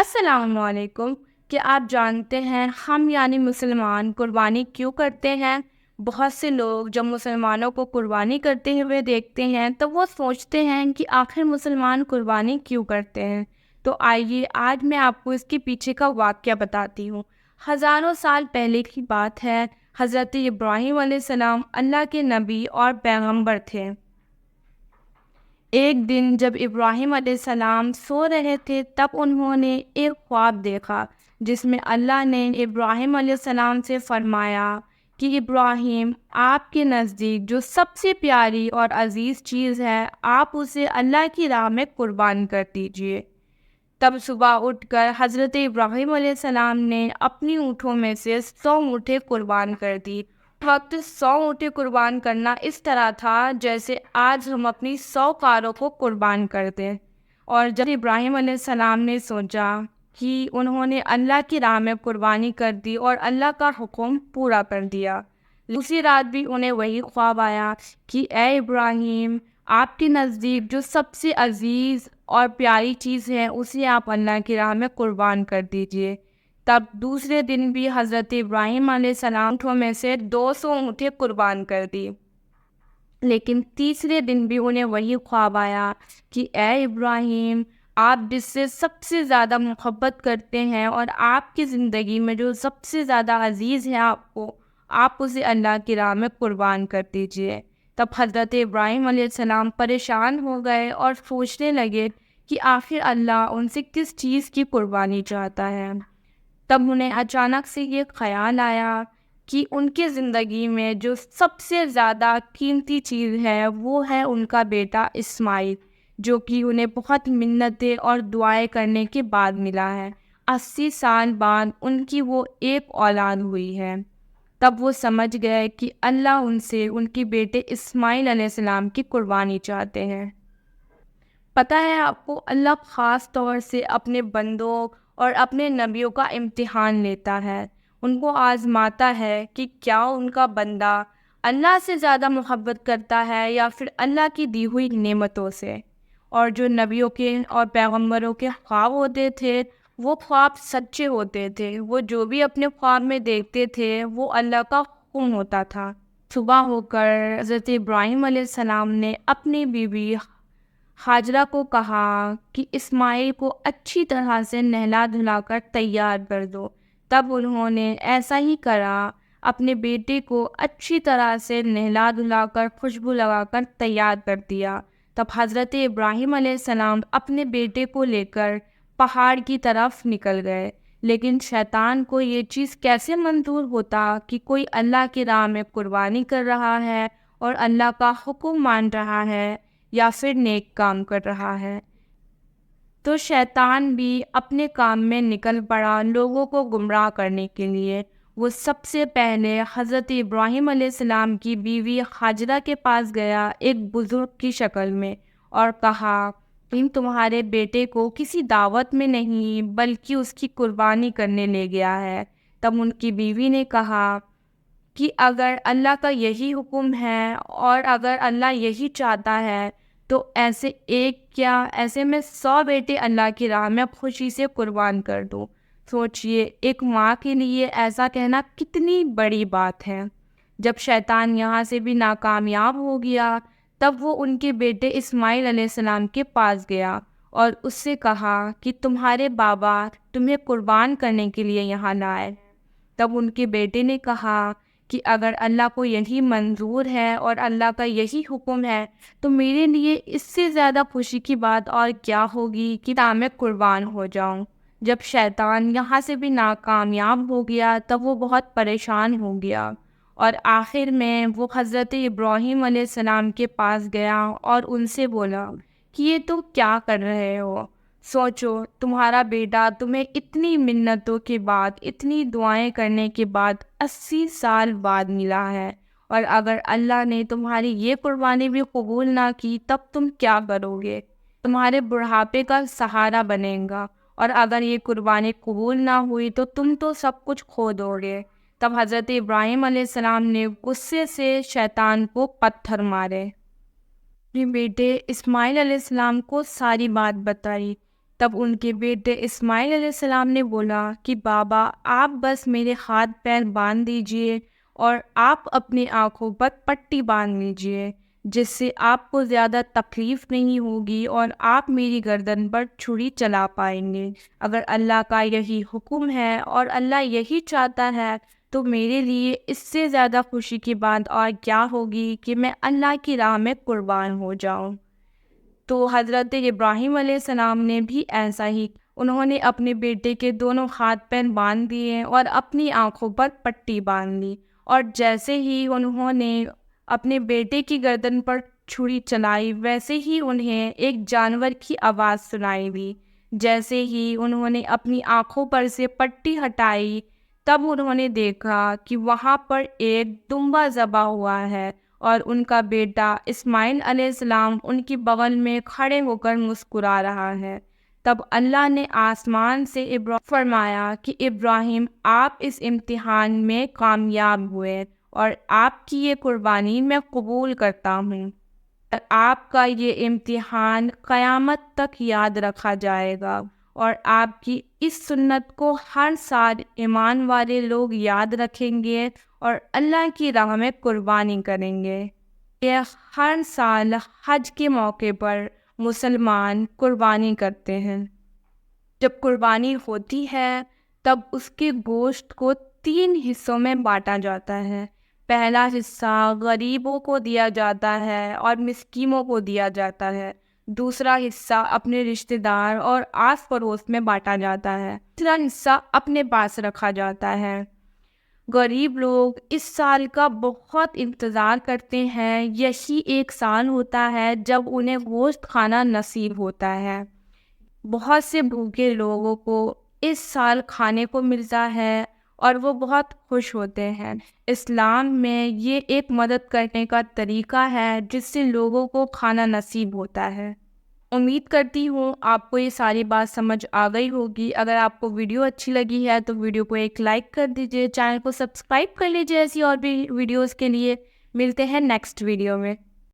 السلام علیکم۔ کیا آپ جانتے ہیں ہم یعنی مسلمان قربانی کیوں کرتے ہیں؟ بہت سے لوگ جب مسلمانوں کو قربانی کرتے ہوئے دیکھتے ہیں تو وہ سوچتے ہیں کہ آخر مسلمان قربانی کیوں کرتے ہیں۔ تو آئیے آج میں آپ کو اس کے پیچھے کا واقعہ بتاتی ہوں۔ ہزاروں سال پہلے کی بات ہے۔ حضرت ابراہیم علیہ السلام اللہ کے نبی اور پیغمبر تھے۔ ایک دن جب ابراہیم علیہ السلام سو رہے تھے تب انہوں نے ایک خواب دیکھا جس میں اللہ نے ابراہیم علیہ السلام سے فرمایا کہ ابراہیم، آپ کے نزدیک جو سب سے پیاری اور عزیز چیز ہے آپ اسے اللہ کی راہ میں قربان کر دیجئے۔ تب صبح اٹھ کر حضرت ابراہیم علیہ السلام نے اپنی اونٹوں میں سے 100 اونٹیں قربان کر دی۔ وقت 100 اونٹیں قربان کرنا اس طرح تھا جیسے آج ہم اپنی 100 کاروں کو قربان کر دیں۔ اور جب ابراہیم علیہ السلام نے سوچا کہ انہوں نے اللہ کی راہ میں قربانی کر دی اور اللہ کا حکم پورا کر دیا، دوسری رات بھی انہیں وہی خواب آیا کہ اے ابراہیم، آپ کے نزدیک جو سب سے عزیز اور پیاری چیز ہے اسے آپ اللہ کی راہ میں قربان کر دیجئے۔ تب دوسرے دن بھی حضرت ابراہیم علیہ السلام اونٹوں میں سے 200 اونٹیں قربان کر دی، لیکن تیسرے دن بھی انہیں وہی خواب آیا کہ اے ابراہیم، آپ جس سے سب سے زیادہ محبت کرتے ہیں اور آپ کی زندگی میں جو سب سے زیادہ عزیز ہے آپ اسے اللہ کی راہ میں قربان کر دیجئے۔ تب حضرت ابراہیم علیہ السلام پریشان ہو گئے اور سوچنے لگے کہ آخر اللہ ان سے کس چیز کی قربانی چاہتا ہے۔ تب انہیں اچانک سے یہ خیال آیا کہ ان کی زندگی میں جو سب سے زیادہ قیمتی چیز ہے وہ ہے ان کا بیٹا اسماعیل، جو کہ انہیں بہت منتیں اور دعائیں کرنے کے بعد ملا ہے۔ 80 سال بعد ان کی وہ ایک اولاد ہوئی ہے۔ تب وہ سمجھ گئے کہ اللہ ان سے ان کے بیٹے اسماعیل علیہ السلام کی قربانی چاہتے ہیں۔ پتہ ہے آپ کو، اللہ خاص طور سے اپنے بندوں اور اپنے نبیوں کا امتحان لیتا ہے، ان کو آزماتا ہے کہ کیا ان کا بندہ اللہ سے زیادہ محبت کرتا ہے یا پھر اللہ کی دی ہوئی نعمتوں سے۔ اور جو نبیوں کے اور پیغمبروں کے خواب ہوتے تھے وہ خواب سچے ہوتے تھے، وہ جو بھی اپنے خواب میں دیکھتے تھے وہ اللہ کا حکم ہوتا تھا۔ صبح ہو کر حضرت ابراہیم علیہ السلام نے اپنی بیوی ہاجرہ کو کہا کہ اسماعیل کو اچھی طرح سے نہلا دھلا کر تیار کر دو۔ تب انہوں نے ایسا ہی کرا، اپنے بیٹے کو اچھی طرح سے نہلا دھلا کر خوشبو لگا کر تیار کر دیا۔ تب حضرت ابراہیم علیہ السلام اپنے بیٹے کو لے کر پہاڑ کی طرف نکل گئے، لیکن شیطان کو یہ چیز کیسے منظور ہوتا کہ کوئی اللہ کی راہ میں قربانی کر رہا ہے اور اللہ کا حکم مان رہا ہے یا پھر نیک کام کر رہا ہے۔ تو شیطان بھی اپنے کام میں نکل پڑا لوگوں کو گمراہ کرنے کے لیے۔ وہ سب سے پہلے حضرت ابراہیم علیہ السلام کی بیوی ہاجرہ کے پاس گیا ایک بزرگ کی شکل میں اور کہا کہ تمہارے بیٹے کو کسی دعوت میں نہیں بلکہ اس کی قربانی کرنے لے گیا ہے۔ تب ان کی بیوی نے کہا کہ اگر اللہ کا یہی حکم ہے اور اگر اللہ یہی چاہتا ہے تو ایسے ایسے میں 100 بیٹے اللہ کی راہ میں خوشی سے قربان کر دوں۔ سوچئے، ایک ماں کے لیے ایسا کہنا کتنی بڑی بات ہے۔ جب شیطان یہاں سے بھی ناکامیاب ہو گیا تب وہ ان کے بیٹے اسماعیل علیہ السلام کے پاس گیا اور اس سے کہا کہ تمہارے بابا تمہیں قربان کرنے کے لیے یہاں لائے۔ تب ان کے بیٹے نے کہا کہ اگر اللہ کو یہی منظور ہے اور اللہ کا یہی حکم ہے تو میرے لیے اس سے زیادہ خوشی کی بات اور کیا ہوگی کہ میں قربان ہو جاؤں۔ جب شیطان یہاں سے بھی ناکامیاب ہو گیا تب وہ بہت پریشان ہو گیا اور آخر میں وہ حضرت ابراہیم علیہ السلام کے پاس گیا اور ان سے بولا کہ یہ تم کیا کر رہے ہو؟ سوچو، تمہارا بیٹا تمہیں اتنی منتوں کے بعد، اتنی دعائیں کرنے کے بعد 80 سال بعد ملا ہے، اور اگر اللہ نے تمہاری یہ قربانی بھی قبول نہ کی تب تم کیا کرو گے؟ تمہارے بڑھاپے کا سہارا بنے گا، اور اگر یہ قربانی قبول نہ ہوئی تو تم تو سب کچھ کھو دو گے۔ تب حضرت ابراہیم علیہ السلام نے غصے سے شیطان کو پتھر مارے۔ اپنے بیٹے اسماعیل علیہ السلام کو ساری بات بتائی تب ان کے بیٹے اسماعیل علیہ السلام نے بولا کہ بابا آپ بس میرے ہاتھ پیر باندھ دیجئے اور آپ اپنی آنکھوں پر پٹی باندھ لیجئے، جس سے آپ کو زیادہ تکلیف نہیں ہوگی اور آپ میری گردن پر چھری چلا پائیں گے۔ اگر اللہ کا یہی حکم ہے اور اللہ یہی چاہتا ہے تو میرے لیے اس سے زیادہ خوشی کی بات اور کیا ہوگی کہ میں اللہ کی راہ میں قربان ہو جاؤں۔ تو حضرت ابراہیم علیہ السلام نے بھی ایسا ہی، انہوں نے اپنے بیٹے کے دونوں ہاتھ پیر باندھ دیے اور اپنی آنکھوں پر پٹی باندھ لی، اور جیسے ہی انہوں نے اپنے بیٹے کی گردن پر چھری چلائی ویسے ہی انہیں ایک جانور کی آواز سنائی دی۔ جیسے ہی انہوں نے اپنی آنکھوں پر سے پٹی ہٹائی تب انہوں نے دیکھا کہ وہاں پر ایک دمبا ذبح ہوا ہے اور ان کا بیٹا اسماعیل علیہ السلام ان کی بغل میں کھڑے ہو کر مسکرا رہا ہے۔ تب اللہ نے آسمان سے فرمایا کہ ابراہیم آپ اس امتحان میں کامیاب ہوئے اور آپ کی یہ قربانی میں قبول کرتا ہوں۔ آپ کا یہ امتحان قیامت تک یاد رکھا جائے گا اور آپ کی اس سنت کو ہر سال ایمان والے لوگ یاد رکھیں گے اور اللہ کی راہ میں قربانی کریں گے۔ یہ ہر سال حج کے موقع پر مسلمان قربانی کرتے ہیں۔ جب قربانی ہوتی ہے تب اس کے گوشت کو 3 حصوں میں بانٹا جاتا ہے۔ پہلا حصہ غریبوں کو دیا جاتا ہے اور مسکینوں کو دیا جاتا ہے۔ دوسرا حصہ اپنے رشتہ دار اور آس پڑوس میں بانٹا جاتا ہے۔ تیسرا حصہ اپنے پاس رکھا جاتا ہے۔ غریب لوگ اس سال کا بہت انتظار کرتے ہیں، یہی ایک سال ہوتا ہے جب انہیں گوشت کھانا نصیب ہوتا ہے۔ بہت سے بھوکے لوگوں کو اس سال کھانے کو ملتا ہے اور وہ بہت خوش ہوتے ہیں۔ اسلام میں یہ ایک مدد کرنے کا طریقہ ہے جس سے لوگوں کو کھانا نصیب ہوتا ہے۔ امید کرتی ہوں آپ کو یہ ساری بات سمجھ آ گئی ہوگی۔ اگر آپ کو ویڈیو اچھی لگی ہے تو ویڈیو کو ایک لائک کر دیجیے، چینل کو سبسکرائب کر لیجیے ایسی اور بھی ویڈیوز کے لیے۔ ملتے ہیں نیکسٹ ویڈیو میں۔